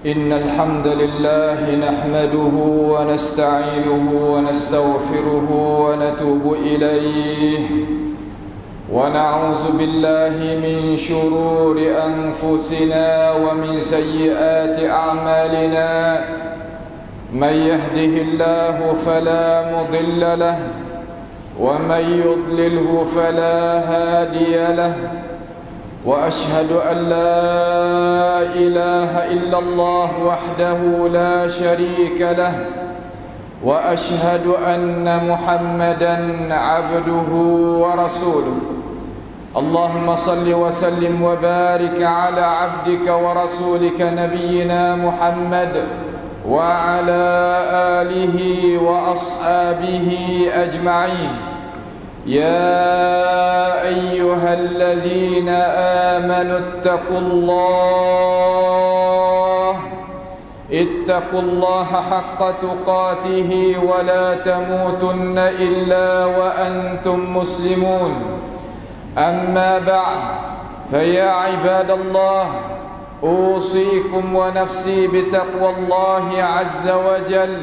إن الحمد لله نحمده ونستعينه ونستغفره ونتوب إليه ونعوذ بالله من شرور أنفسنا ومن سيئات أعمالنا من يهده الله فلا مضل له ومن يضلله فلا هادي له وأشهد أن لا إله إلا الله وحده لا شريك له وأشهد أن محمدا عبده ورسوله اللهم صل وسلم وبارك على عبدك ورسولك نبينا محمد وعلى آله وأصحابه أجمعين يا أيها الذين آمنوا اتقوا الله حق تقاته ولا تموتن إلا وأنتم مسلمون أما بعد فيا عباد الله أوصيكم ونفسي بتقوى الله عز وجل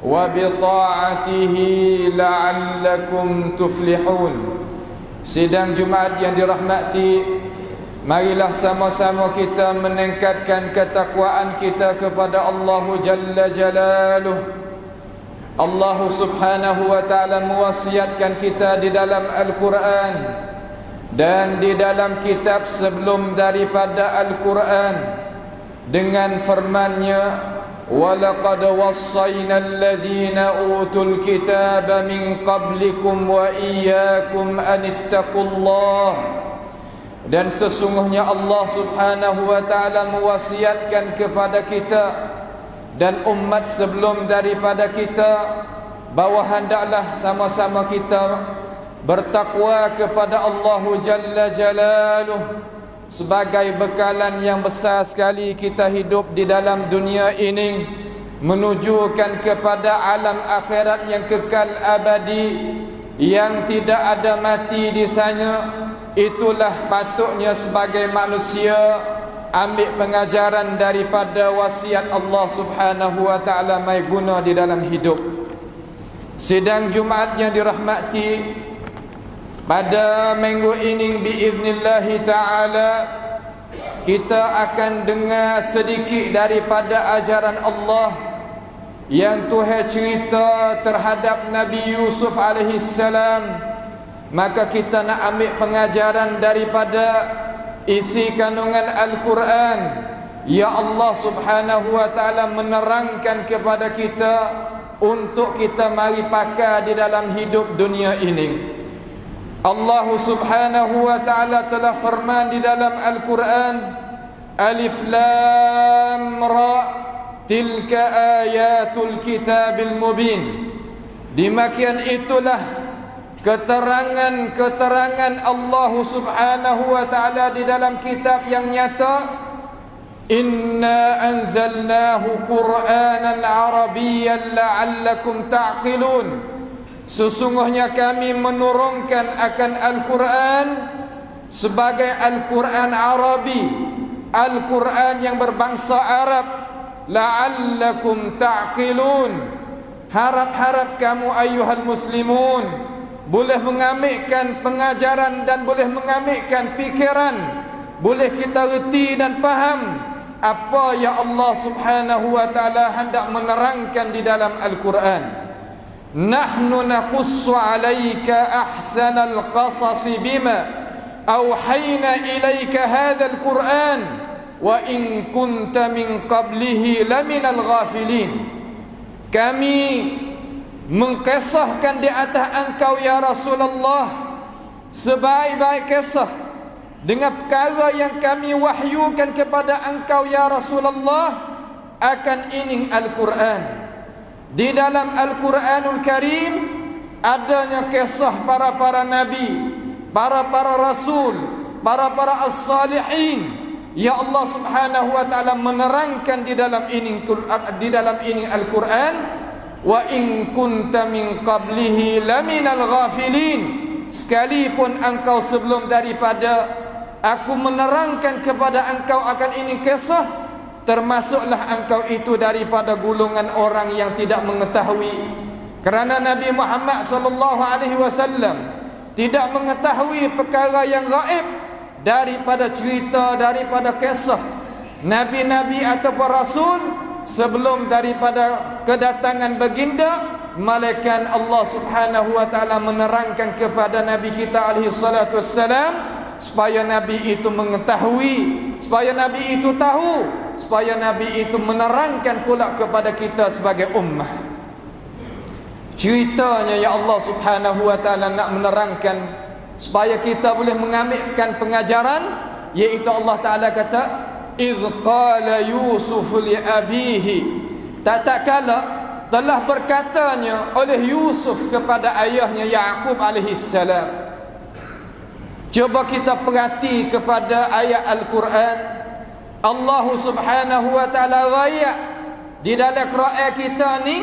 وبطاعته لعلكم تفلحون. Sidang Jumaat yang dirahmati, marilah sama-sama kita meningkatkan ketakwaan kita kepada Allah Jalla Jalaluh. Allah Subhanahu wa ta'ala mewasiatkan kita di dalam Al-Quran dan di dalam kitab sebelum daripada Al-Quran dengan firman-Nya, وَلَقَدْ وَصَّيْنَا الَّذِينَ أُوتُوا الْكِتَابَ مِنْ قَبْلِكُمْ وَإِيَّاكُمْ أَنِ اتَّقُوا اللَّهَ. Dan sesungguhnya Allah Subhanahu wa ta'ala mewasiatkan kepada kita dan umat sebelum daripada kita bahawa hendaklah sama-sama kita bertakwa kepada Allah Jalla Jalaluh sebagai bekalan yang besar sekali kita hidup di dalam dunia ini menujukan kepada alam akhirat yang kekal abadi yang tidak ada mati di sana. Itulah patutnya sebagai manusia ambil pengajaran daripada wasiat Allah Subhanahu wa ta'ala mai guna di dalam hidup. Sidang Jumaat yang dirahmati, pada minggu ini biiznillahi ta'ala kita akan dengar sedikit daripada ajaran Allah yang Tuhan cerita terhadap Nabi Yusuf alaihi salam. Maka kita nak ambil pengajaran daripada isi kandungan Al-Quran. Ya Allah Subhanahu wa ta'ala menerangkan kepada kita untuk kita mari pakai di dalam hidup dunia ini. Allah Subhanahu wa ta'ala telah firman di dalam Al-Quran, Alif Lam Ra, tilka ayatul kitabil mubin. Demikian itulah keterangan Allah Subhanahu wa ta'ala di dalam kitab yang nyata. Inna anzalnahu Qur'anan Arabiyyan la'allakum ta'qilun. Sesungguhnya kami menurunkan akan Al-Quran sebagai Al-Quran Arabi, Al-Quran yang berbangsa Arab. La'allakum ta'qilun. Harap-harap kamu ayuhal muslimun boleh mengambilkan pengajaran dan boleh mengambilkan fikiran, boleh kita reti dan faham apa yang Allah Subhanahu wa ta'ala hendak menerangkan di dalam Al-Quran. Nahnu naqussu alayka ahsanal qasasi bima awhayna ilayka hadzal Qur'an wa in kunta min qablihi laminal ghafilin. Kami mengkisahkan di atas engkau ya Rasulullah sebaik-baik kisah dengan perkara yang kami wahyukan kepada engkau ya Rasulullah akan ini Al-Quran. Di dalam Al-Quranul Karim adanya kisah para nabi, para rasul, para as-salihin. Ya Allah Subhanahu wa ta'ala menerangkan di dalam ini Al-Quran, wa in kunta min qablihi laminal ghafilin. Sekalipun engkau sebelum daripada aku menerangkan kepada engkau akan ini kisah, termasuklah engkau itu daripada golongan orang yang tidak mengetahui. Kerana Nabi Muhammad sallallahu alaihi wasallam tidak mengetahui perkara yang gaib daripada cerita, daripada kisah nabi-nabi ataupun rasul sebelum daripada kedatangan baginda, malaikat Allah Subhanahu wa taala menerangkan kepada nabi kita alaihi salatu wassalam supaya nabi itu mengetahui, supaya nabi itu tahu, supaya nabi itu menerangkan pula kepada kita sebagai ummah. Ceritanya ya Allah Subhanahu wa taala nak menerangkan supaya kita boleh mengambilkan pengajaran, iaitu Allah Taala kata idz qala Yusuf li abihi, tak kala telah berkatanya oleh Yusuf kepada ayahnya Yaqub alaihi salam. Cuba kita perhati kepada ayat Al-Quran. Allah Subhanahu wa taala raya di dalam Quran kita ni,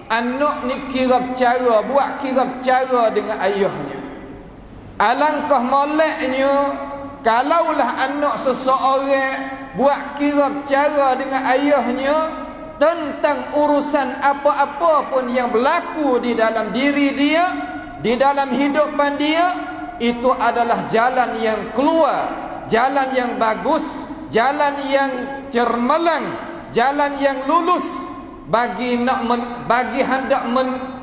anak ni kira cara, buat kira cara dengan ayahnya. Alangkah moleknya kalaulah anak seseorang buat kira cara dengan ayahnya tentang urusan apa-apa pun yang berlaku di dalam diri dia, di dalam hidupan dia, itu adalah jalan yang keluar, jalan yang bagus, jalan yang cermelang, jalan yang lulus bagi hendak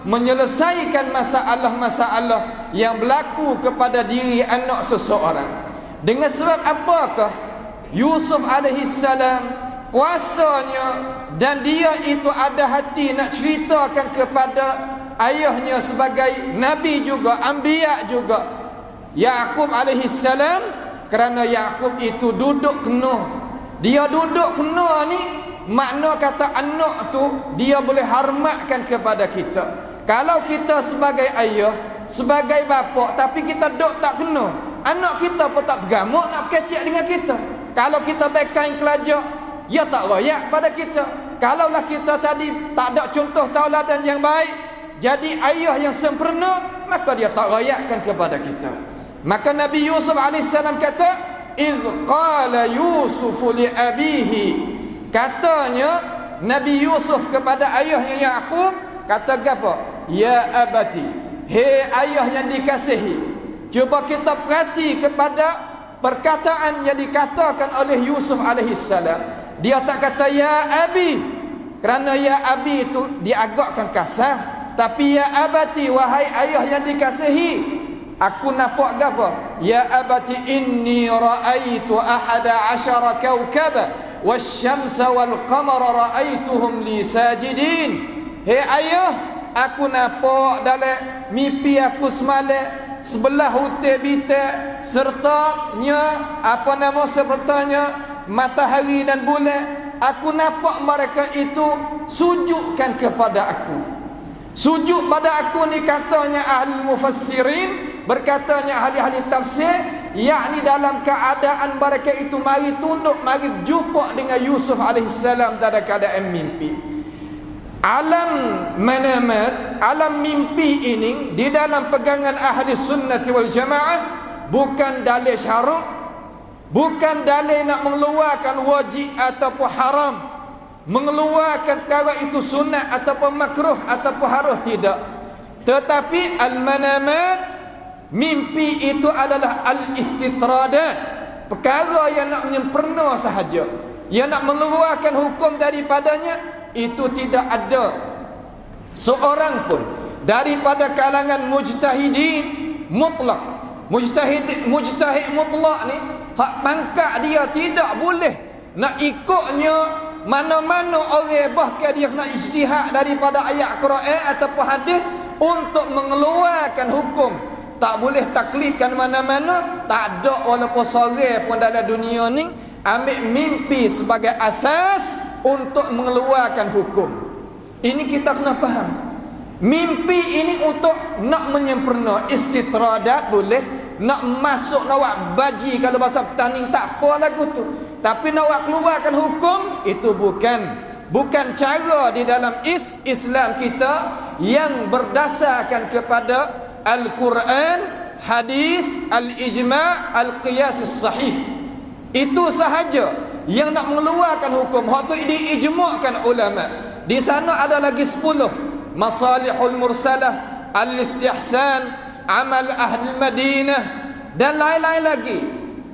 menyelesaikan masalah-masalah yang berlaku kepada diri anak seseorang. Dengan sebab apakah Yusuf alaihi salam kuasanya dan dia itu ada hati nak ceritakan kepada ayahnya sebagai nabi juga, anbiya juga, Yaqub alaihi salam, kerana Yaqub itu duduk kena. Dia duduk kena ni makna kata anak tu dia boleh hormatkan kepada kita. Kalau kita sebagai ayah, sebagai bapa, tapi kita duk tak kena, anak kita pun tak tergamuk nak kecek dengan kita. Kalau kita baik-kain kelajak, dia tak royak pada kita. Kalaulah kita tadi tak ada contoh tauladan yang baik, jadi ayah yang sempurna, maka dia tak royakkan kepada kita. Maka Nabi Yusuf AS kata idz qala Yusuf li abihi, katanya Nabi Yusuf kepada ayahnya Yaqub, kata apa? Ya abati, hei ayah yang dikasihi. Cuba kita perhati kepada perkataan yang dikatakan oleh Yusuf alaihi salam. Dia tak kata ya abi, kerana ya abi itu diagakkan kasar, tapi ya abati, wahai ayah yang dikasihi, aku nampak apa? Ya abati inni ra'aitu ahada asyara kawkaba wasyamsa wal qamara ra'aituhum li sajidin. Hei ayah, aku nampak dalam mimpi aku semalam sebelah hutan bintang sertanya sertanya matahari dan bulan, aku nampak mereka itu sujudkan kepada aku. Sujud pada aku ni katanya ahli mufassirin, berkatanya ahli-ahli tafsir, yakni dalam keadaan mereka itu mari tunduk, mari berjumpa dengan Yusuf alaihissalam dalam keadaan mimpi. Alam manamat, alam mimpi ini di dalam pegangan ahli sunnati wal jamaah bukan dalil syarak, bukan dalil nak mengeluarkan wajib ataupun haram, mengeluarkan perkara itu sunat ataupun makruh ataupun harus, tidak. Tetapi al-manamat, mimpi itu adalah al-istitradat, perkara yang nak menyempurna sahaja, yang nak mengeluarkan hukum daripadanya. Itu tidak ada seorang pun daripada kalangan mujtahidin mutlak. Mujtahid mutlak ni hak pangkat dia tidak boleh nak ikutnya mana-mana orang, bahkan dia nak ijtihad daripada ayat Quran ataupun hadis untuk mengeluarkan hukum. Tak boleh taklidkan mana-mana. Tak ada walaupun seorang pun dalam dunia ni ambil mimpi sebagai asas untuk mengeluarkan hukum. Ini kita kena faham. Mimpi ini untuk nak menyempurna istitradat boleh, nak masuk nak buat baji kalau bahasa petani tak apa lagu tu. Tapi nak buat keluarkan hukum itu bukan cara di dalam Islam kita yang berdasarkan kepada Al-Quran, hadis, al-ijma', al-qiyas sahih. Itu sahaja. yang nak mengeluarkan hukum. Hak tu diijma'kan ulama. Di sana ada lagi 10. Masalihul mursalah, al-istihsan, amal ahli Madinah dan lain-lain lagi.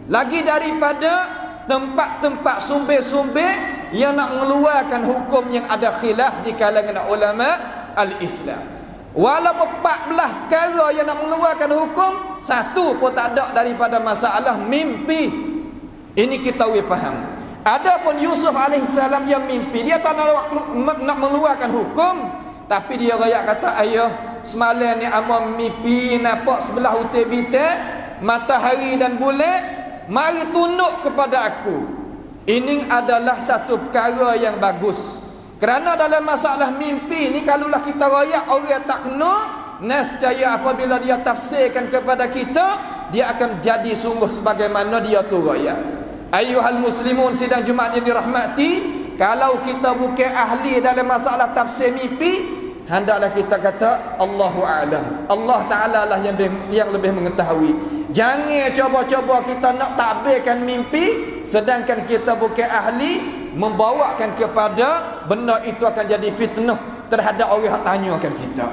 Lagi daripada tempat-tempat sumber-sumber yang nak mengeluarkan hukum yang ada khilaf di kalangan ulama al-Islam. Walaupun 14 perkara yang nak mengeluarkan hukum, satu pun tak ada daripada masalah mimpi. Ini kita faham. Adapun Yusuf AS yang mimpi, dia tak nak mengeluarkan hukum, tapi dia rakyat kata, ayah, semalam ni amam mimpi nampak sebelah utai bitak matahari dan bulan, mari tunduk kepada aku. Ini adalah satu perkara yang bagus. Kerana dalam masalah mimpi ni, kalaulah kita rakyat orang tak kena, nescaya apabila dia tafsirkan kepada kita, dia akan jadi sungguh sebagaimana dia tu rakyat. Ayuhal muslimun sidang Jumaat yang dirahmati, kalau kita bukan ahli dalam masalah tafsir mimpi, hendaklah kita kata Allahu a'lam. Allah Ta'ala lah yang lebih mengetahui. Jangan cuba-cuba kita nak takbirkan mimpi sedangkan kita bukan ahli, membawakan kepada benda itu akan jadi fitnah terhadap orang yang tanyakan kita.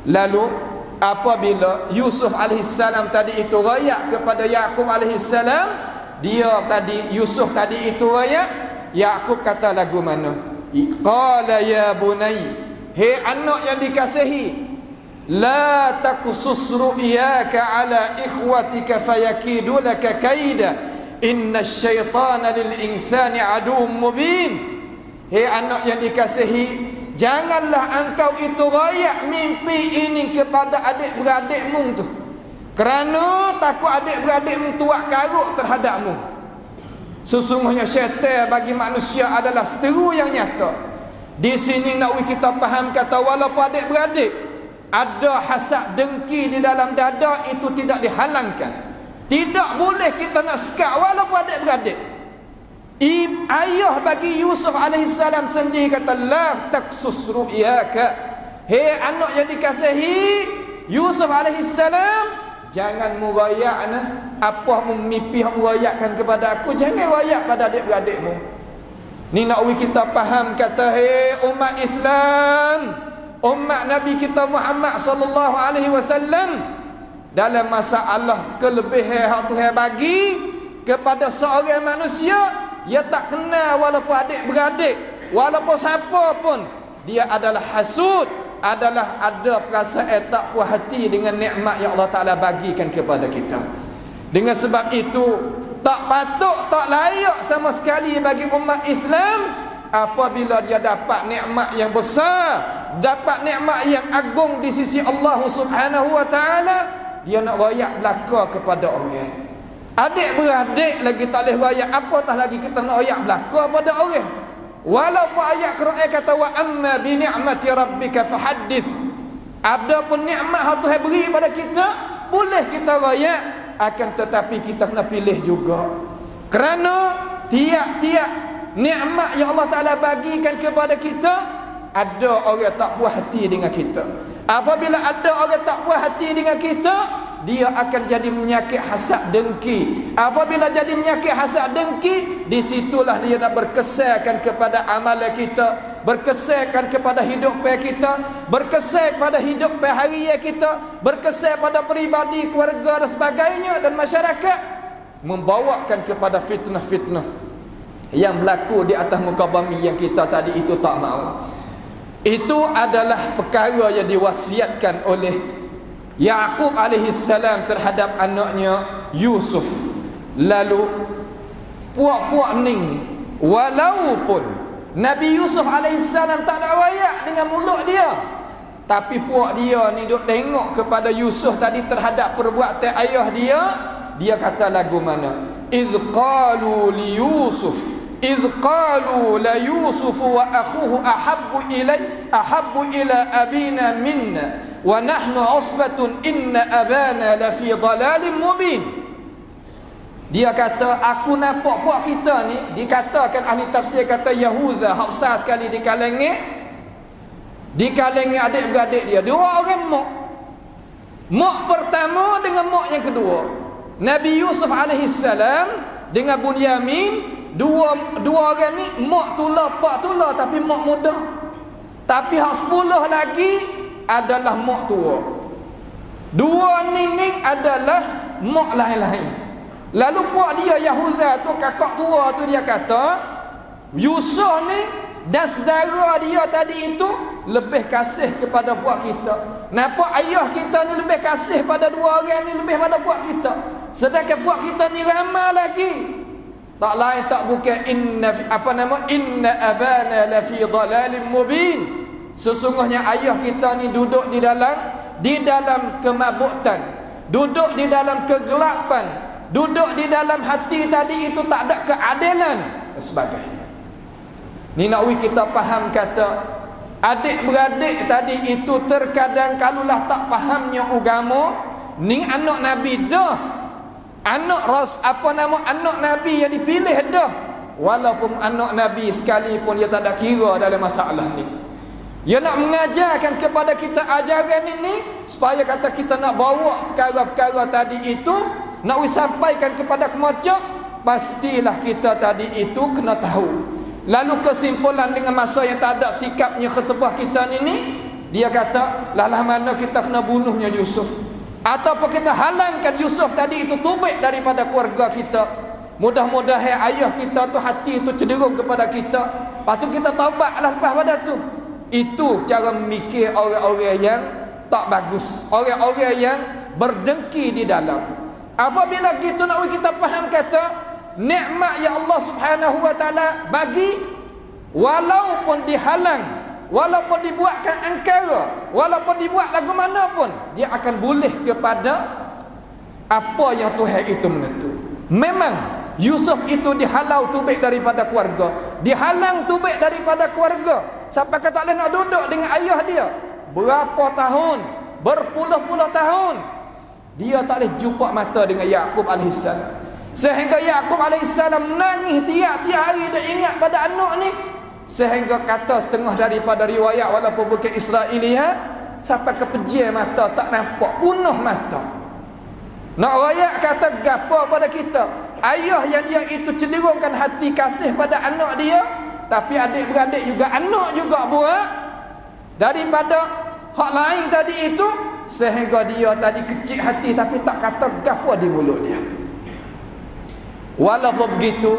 Lalu apabila Yusuf AS tadi itu rayak kepada Yaqub AS, dia tadi Yusuf tadi itu rayak, Yaqub kata lagu mana? Qala ya bunai, hei anak yang dikasihi, la taqsus ru'yaka ala ikhwatika fayakidu laka kaida, inna syaitana lil insani aduwwun mubin. Hei anak yang dikasihi, janganlah engkau itu rayak mimpi ini kepada adik-beradikmu tu, kerana takut adik-beradikmu tuak karuk terhadapmu. Sesungguhnya syaitan bagi manusia adalah seteru yang nyata. Di sini nak kita faham kata walaupun adik-beradik ada hasad dengki di dalam dada, itu tidak dihalangkan. Tidak boleh kita nak sekat walaupun adik-beradik. Ayah bagi Yusuf AS sendiri kata, la taqsus ru'yaka. Hei anak yang dikasihi Yusuf AS, jangan murayak apa mimpi murayakkan kepada aku, jangan rayak pada adik-beradikmu. Ni nak kita faham kata, hei umat Islam, umat Nabi kita Muhammad sallallahu alaihi wasallam, dalam masalah kelebihan hak Tuhan bagi kepada seorang manusia, ia tak kenal walaupun adik-beradik, walaupun siapa pun, dia adalah hasud, adalah ada perasaan tak puas hati dengan nikmat yang Allah Ta'ala bagikan kepada kita. Dengan sebab itu, tak patut, tak layak sama sekali bagi umat Islam apabila dia dapat nikmat yang besar, dapat nikmat yang agung di sisi Allah Subhanahu wa Ta'ala, dia nak rayak belaka kepada orang. Adik-beradik lagi tak boleh rayak, apatah lagi kita nak rayak belaka pada orang. Walaupun ayat Quran kata wa amma bi ni'mati rabbika fahaddits, adapun nikmat yang Tuhan beri pada kita boleh kita rayak, akan tetapi kita kena pilih juga. Kerana tiap-tiap nikmat yang Allah Ta'ala bagikan kepada kita, ada orang tak puas hati dengan kita. Apabila ada orang tak puas hati dengan kita, dia akan jadi menyakit hasad dengki. Apabila jadi menyakit hasad dengki, disitulah dia nak berkesankan kepada amalan kita, berkesankan kepada hidup kita, berkesan pada hidup harian kita, berkesan pada peribadi, keluarga dan sebagainya, dan masyarakat, membawakan kepada fitnah-fitnah yang berlaku di atas muka bumi yang kita tadi itu tak mahu. Itu adalah perkara yang diwasiatkan oleh Yaqub AS terhadap anaknya Yusuf. Lalu puak-puak ning ni, walaupun Nabi Yusuf AS tak ada wayak dengan mulut dia, tapi puak dia ni duk tengok kepada Yusuf tadi terhadap perbuatan ayah dia. Dia kata lagu mana? Idh qalu li Yusuf, idh qalu la Yusuf wa akhuhu ahabbu ila abina minna wa nahnu usbatun inna abana la fi dhalalin mubin. Dia kata, aku nampak puak kita ni, dikatakan ahli tafsir kata Yahuda, hak besar sekali di kalangan adik-beradik dia. Dua orang mak pertama dengan mak yang kedua. Nabi Yusuf AS dengan Bunyamin, dua orang ni mak tula, pak tula tapi mak muda. Tapi hak 10 lagi adalah mak tua. Dua ni adalah mak lain-lain. Lalu puak dia Yahuda tu, kakak tua tu, dia kata Yusuf ni dan saudara dia tadi itu lebih kasih kepada puak kita. Nampak ayah kita ni lebih kasih pada dua orang ni lebih pada puak kita. Sedangkan puak kita ni ramai lagi. Tak lain tak bukan inna abana la fi dhalalin mubin. Sesungguhnya ayah kita ni duduk di dalam kemabutan, duduk di dalam kegelapan, duduk di dalam hati tadi itu tak ada keadilan dan sebagainya. Ni nak kita faham kata adik-beradik tadi itu terkadang kalulah tak fahamnya agama, ni anak Nabi dah. Anak Nabi yang dipilih dah. Walaupun anak Nabi sekalipun dia tak ada kira dalam masalah ni. Dia nak mengajarkan kepada kita ajaran ini supaya kata kita nak bawa perkara-perkara tadi itu nak sampaikan kepada kemocok, pastilah kita tadi itu kena tahu. Lalu kesimpulan dengan masa yang tak ada sikapnya ketebah kita ni, dia kata lalah mana kita kena bunuhnya Yusuf, ataupun kita halangkan Yusuf tadi itu tubik daripada keluarga kita. Mudah-mudahan ayah kita tu hati itu cenderung kepada kita, lepas tu kita taubatlah lepas pada tu. Itu cara memikir orang-orang yang tak bagus, orang-orang yang berdengki di dalam. Apabila gitu nak kita faham kata nikmat yang Allah Subhanahu wa taala bagi, walaupun dihalang, walaupun dibuatkan angkara, walaupun dibuat lagu mana pun, dia akan boleh kepada apa yang Tuhan itu menentu. Memang Yusuf itu dihalau tubik daripada keluarga, dihalang tubik daripada keluarga, sampai kata tak boleh nak duduk dengan ayah dia. Berapa tahun, berpuluh-puluh tahun dia tak boleh jumpa mata dengan Yaqub alaihissalam. Sehingga Yaqub alaihissalam menangis tiap-tiap hari dia ingat pada anak ni. Sehingga kata setengah daripada riwayat walaupun bukan Israiliyat, sampai kepejir mata tak nampak, punah mata. Nak rakyat kata gapo pada kita? Ayah yang dia itu cenderungkan hati kasih pada anak dia, tapi adik-beradik juga anak juga buat daripada hak lain tadi itu, sehingga dia tadi kecil hati tapi tak kata gapo di mulut dia. Walaupun begitu,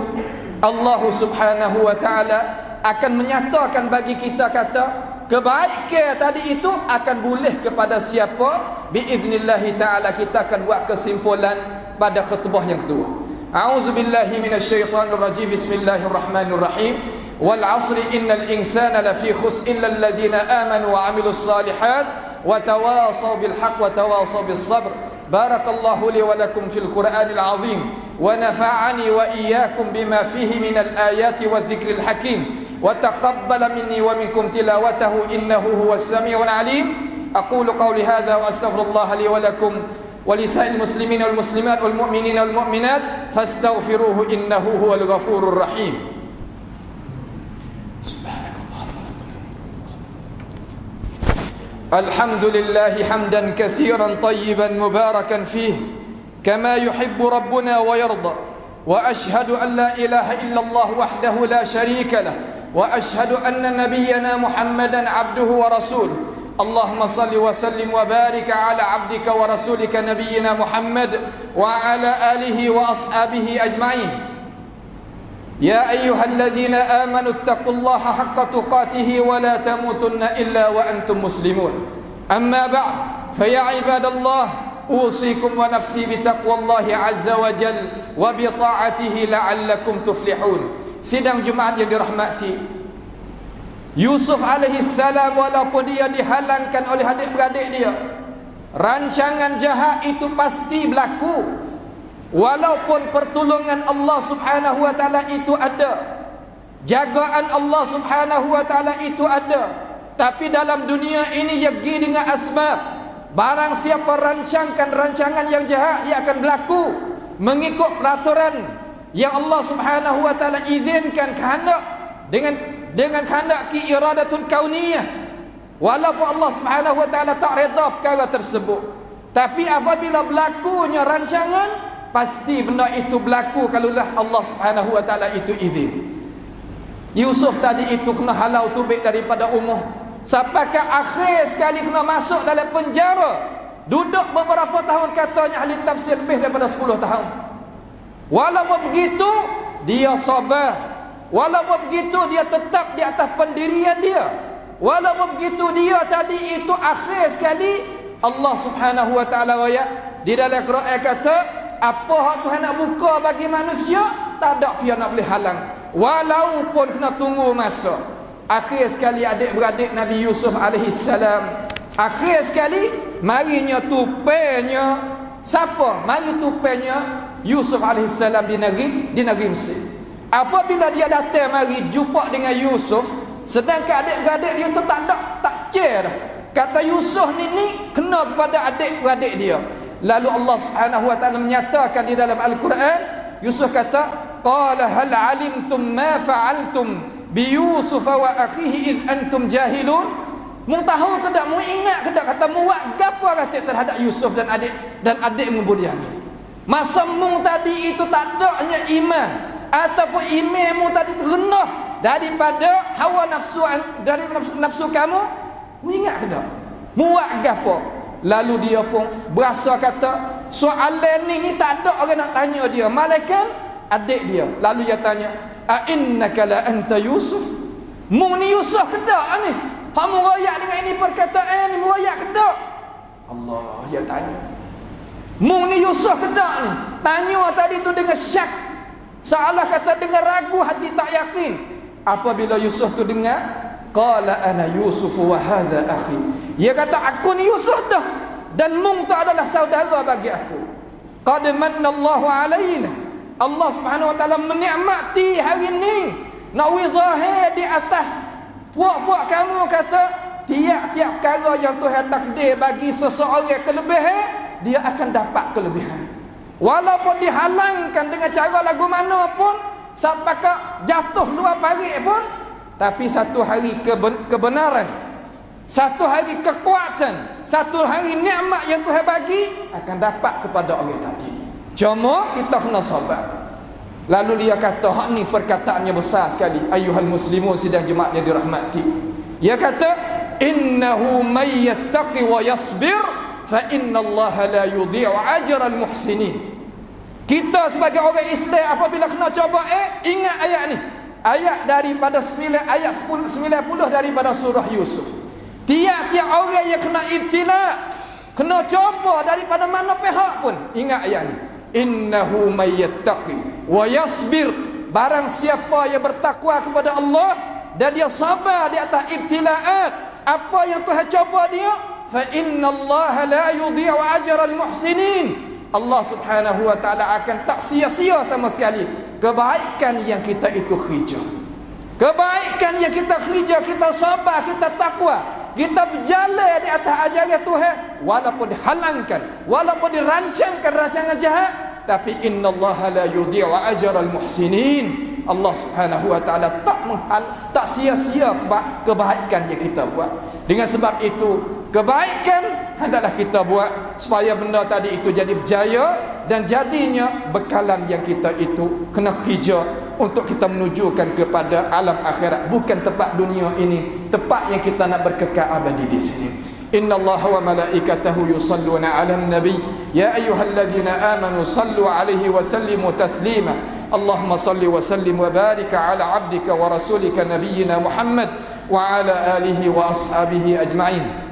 Allah Subhanahu wa taala akan menyatakan bagi kita kata kebaikan tadi itu akan boleh kepada siapa, biiznillah taala. Kita akan buat kesimpulan pada khutbah yang kedua. A'udzubillahi minasyaitonir rajim. Bismillahirrahmanirrahim. Wal 'asri innal insana lafi khusr illa alladhina amanu wa 'amilus salihat wa tawasaw bil haqq wa tawasaw bis sabr. Barakallahu li wa lakum fil Qur'anil 'azim wa nafa'ani wa iyyakum bima fihi minal ayati wadh-dhikril hakim. وتقبل مني ومنكم تلاوته إنه هو السميع العليم. أقول قولي هذا وأستغفر الله لي ولكم ولسائر المسلمين والمسلمات والمؤمنين والمؤمنات فاستغفروه إنه هو الغفور الرحيم. سبحانك اللهم. الحمد لله حمدا كثيرا طيبا مباركا فيه كما يحب ربنا ويرضى. وأشهد أن لا إله إلا الله وحده لا شريك له. وأشهد أن نبينا محمدا عبده ورسوله. اللهم صل وسلم وبارك على عبدك ورسولك نبينا محمد وعلى آله وأصحابه أجمعين. يا أيها الذين آمنوا اتقوا الله حق تقاته ولا تموتن إلا وأنتم مسلمون. أما بعد فيا عباد الله أوصيكم ونفسي بتقوى الله عز وجل وبطاعته لعلكم تفلحون. Sidang Jumaat yang dirahmati, Yusuf alaihissalam walaupun dia dihalangkan oleh adik-beradik dia, rancangan jahat itu pasti berlaku. Walaupun pertolongan Allah Subhanahu wa taala itu ada, jagaan Allah Subhanahu wa taala itu ada, tapi dalam dunia ini yagi dengan asbab. Barang siapa rancangkan rancangan yang jahat, dia akan berlaku mengikut peraturan yang Allah Subhanahu wa taala izinkan, kehendak dengan kehendak ki iradatun kauniyah. Walaupun Allah Subhanahu wa taala tak redha perkara tersebut, tapi apabila berlakunya rancangan, pasti benda itu berlaku kalaulah Allah Subhanahu wa taala itu izin. Yusuf tadi itu kena halau tubik daripada umur, sampai ke akhir sekali kena masuk dalam penjara. Duduk beberapa tahun, katanya ahli tafsir lebih daripada 10 tahun. Walaupun begitu dia sabar, walaupun begitu dia tetap di atas pendirian dia, walaupun begitu dia tadi itu akhir sekali Allah Subhanahu wa taala ayat di dalam Quran kata, apa hak Tuhan nak buka bagi manusia, tak ada dia nak boleh halang, walaupun kena tunggu masa. Akhir sekali adik-beradik Nabi Yusuf alaihi salam, akhir sekali marinya tupenya siapa? Mari tupenya Yusuf alaihi salam di negeri Mesir. Apabila dia datang mari jumpa dengan Yusuf, sedangkan adik-beradik dia tu tak care dah. Kata Yusuf ni kena kepada adik-beradik dia. Lalu Allah Subhanahu wa taala menyatakan di dalam Al-Quran, Yusuf kata, qala hal alimtum ma fa'altum bi Yusuf wa akhihi id antum jahilun. Mu tahu ke tak, mu ingat ke tak, kata mu buat gapo kata terhadap Yusuf dan adik mu Bunyamin. Masa mu tadi itu tak adanya iman, ataupun iman mu tadi terendah daripada hawa nafsu, dari nafsu kamu, mu ingat ke tak? Mu buat gapo? Lalu dia pun berasa kata, soalan ni tak ada orang nak tanya dia, malaikat adik dia. Lalu dia tanya, a innaka la anta Yusuf? Mu ni Yusuf ke tak ni? Kamu royak dengan ini perkataan ni, royak ke tak? Allah dia tanya, mu ni Yusuf ke tak ni? Tanya tadi tu dengan syak, seolah kata dengan ragu, hati tak yakin. Apabila Yusuf tu dengar, qala ana Yusuf wa hadha akhi, dia kata aku ni Yusuf dah, dan mung tu adalah saudara bagi aku. Qad manna Allahu alaina, Allah Subhanahu wa taala menikmati hari ni nak wizahir di atas puak-puak kamu. Kata tiap-tiap perkara yang Tuhan takdir bagi seseorang kelebihan, dia akan dapat kelebihan, walaupun dihalangkan dengan cara lagu mana pun, sampai ke jatuh luar parit pun. Tapi satu hari kebenaran, satu hari kekuatan, satu hari nikmat yang Tuhan bagi akan dapat kepada orang tadi. Cuma kita kena sabar. Lalu dia kata, hak ni perkataannya besar sekali, ayyuhal muslimun sidang jemaat yang dirahmati. Dia kata, innahu may yattaqi wa yasbir fa innallaha la yudhi'u ajral muhsinin. Kita sebagai orang Islam apabila kena cuba, ingat ayat ni. Ayat daripada 90 daripada surah Yusuf. Tiap-tiap orang yang kena ibtila, kena cuba daripada mana pihak pun, ingat ayat ni. Innahu may yattaqi wa yasbir, barang siapa yang bertakwa kepada Allah dan dia sabar di atas ibtilaat, apa yang Tuhan cuba dia, fa innallaha la yudhi'u ajral muhsinin, Allah Subhanahu wa taala akan tak sia-sia sama sekali kebaikan yang kita itu kerja. Kebaikan yang kita kerja, kita sabar, kita takwa, kita berjalan di atas ajaran Tuhan, walaupun dihalangkan, walaupun dirancangkan rancangan jahat, tapi innallaha la yudhi'u ajral muhsinin, Allah Subhanahu wa taala tak sia-sia kebaikan yang kita buat. Dengan sebab itu, kebaikan hendaklah kita buat supaya benda tadi itu jadi berjaya, dan jadinya bekalan yang kita itu kena kerja untuk kita menujukan kepada alam akhirat, bukan tempat dunia ini, tempat yang kita nak berkekal abadi di sini. Innallaha wa malaikatahu yusalluna 'alan nabi ya ayyuhalladzina amanu sallu 'alaihi wa sallimu taslima. Allahumma salli wa sallim wa barik 'ala 'abdika wa rasulika nabiyyina Muhammad wa 'ala alihi wa ashabihi ajma'in.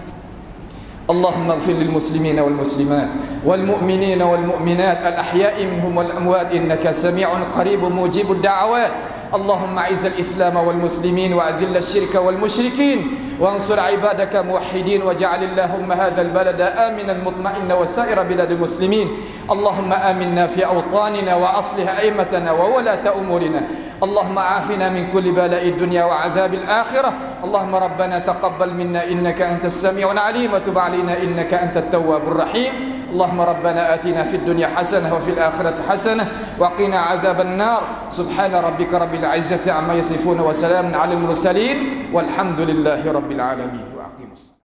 اللهم اغفر للمسلمين والمسلمات والمؤمنين والمؤمنات الأحياء منهم والأموات إنك سميع قريب مجيب الدعوات. اللهم أعز الإسلام والمسلمين وأذل الشرك والمشركين وانصر عبادك موحدين واجعل اللهم هذا البلد آمنا مطمئنا وسائر بلاد المسلمين. اللهم آمنا في أوطاننا وأصلح أئمتنا وولاة أمورنا. اللهم عافنا من كل بلاء الدنيا وعذاب الآخرة. اللهم ربنا تقبل منا إنك أنت السميع العليم وتب علينا إنك أنت التواب الرحيم. اللهم ربنا آتنا في الدنيا حسنة وفي الآخرة حسنة وقنا عذاب النار. سبحان ربك رب العزة عما يصفون وسلام على المرسلين والحمد لله رب العالمين.